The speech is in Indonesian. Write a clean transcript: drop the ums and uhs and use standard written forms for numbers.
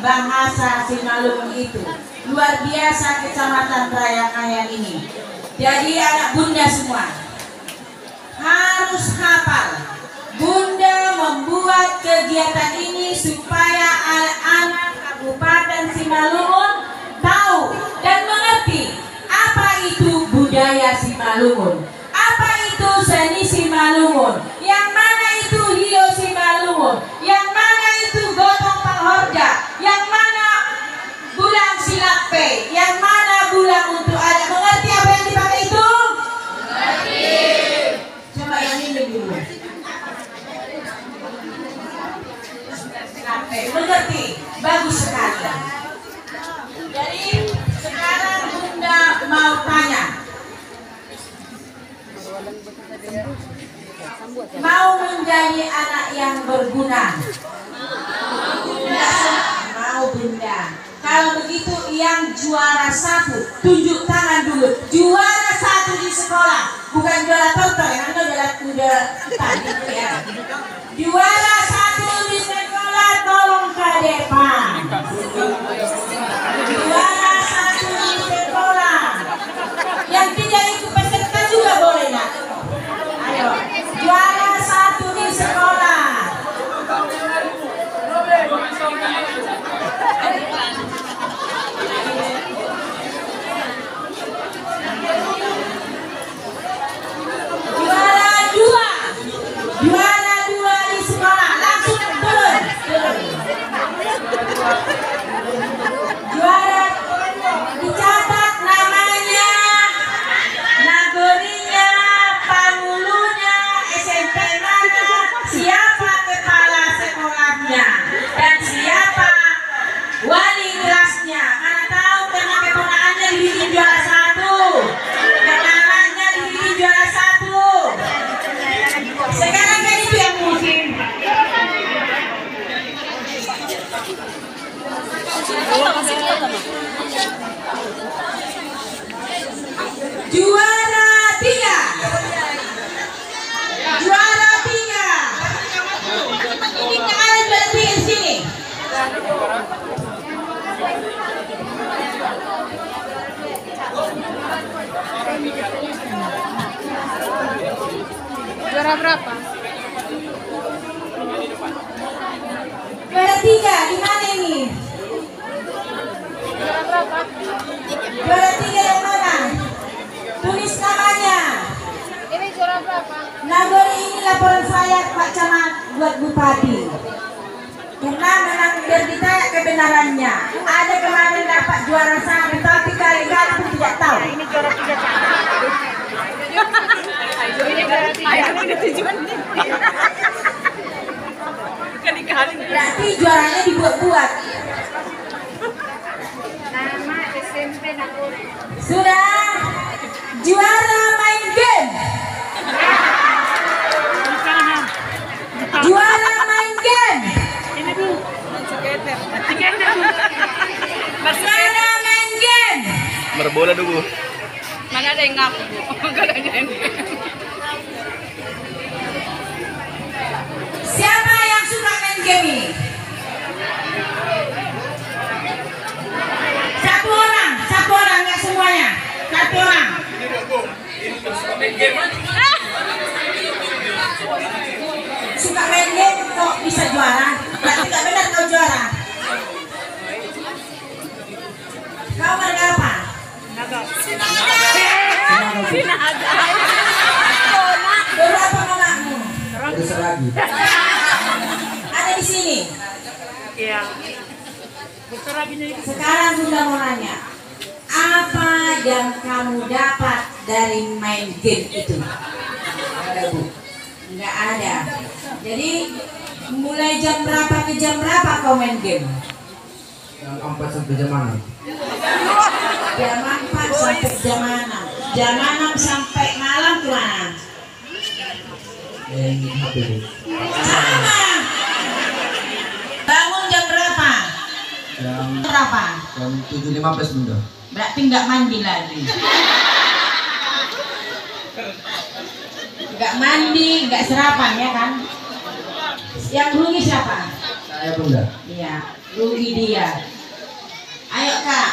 bahasa Simalungun itu. Luar biasa Kecamatan Trayakaya ini. Jadi anak bunda semua harus hafal. Bunda membuat kegiatan ini supaya anak-anak Kabupaten Simalungun tahu dan mengerti apa itu budaya Simalungun, apa itu seni Simalungun, yang mana itu Rio Simalungun, yang mana itu gotong panghorja, yang mana bulan silape, yang mana bulan untuk anak. Mengerti apa yang dipakai itu? Mengerti. Coba yang ini dulu. Silape, mengerti? Bagus sekali. Jadi sekarang Bunda mau tanya, mau menjadi anak yang berguna? Mau Bunda. Kalau begitu yang juara 1 tunjuk tangan dulu. Juara 1 di sekolah, bukan juara total yang udah tadi ya. Juara 1 di sekolah tolong ke depan. Juara 1 di sekolah. Yang tidak ikut peserta juga boleh nak. Ayo, juara 1 di sekolah. Juara 2 di sekolah, langsung turun. Juara, dicatat namanya, nagorinya, pangulunya, SMP mana, siapa kepala sekolahnya, dan siapa wali kelasnya. Mana tahu karena keponakannya dibikin juara 1, kenalannya dibikin juara 1. Sekarang kan itu yang musim. Juara 3. Juara 3. Ini yang ada juara 3 di sini. Juara berapa? Juara 3 di mana ini? Juara berapa? Juara 3 yang mana? Tulis namanya. Ini juara berapa? Nagori ini laporan saya Pak Camat buat Bupati. Karena memang biar ditanya kebenarannya. Ada kemarin dapat juara 1 tapi kali-kali pun tidak tahu. Ini juara 3. Ini juara 3. Berarti juaranya dibuat-buat. Nama SMP Nagori. Sudah juara main game. Juara main game. Ini Bu. Juara main game. Berbola dulu. Mana ada yang ngaku Bu? Enggak ada yang. Siapa yang suka main game ini? Satu orang, nggak semuanya. Satu orang. Suka main game kok bisa juara? Berarti nggak benar kau juara. Kau marga apa? Sinada. Berapa anakmu? Terus lagi. Ada di sini. Iya. Sekarang Bunda mau nanya, apa yang kamu dapat dari main game itu? Ada Bu. Nggak ada. Jadi mulai jam berapa ke jam berapa kau main game? Jam 4 sampai jam 6. Jam 4 sampai jam 6. Jam 6 sampai malam kemana? Main HP Bu. Sama. Bangun jam berapa? Jam Berapa? 7.15 Bunda. Berarti nggak mandi lagi. Nggak mandi, nggak sarapan ya kan? Yang rugi siapa? Saya Bunda. Iya. rugi dia. Ayo kak,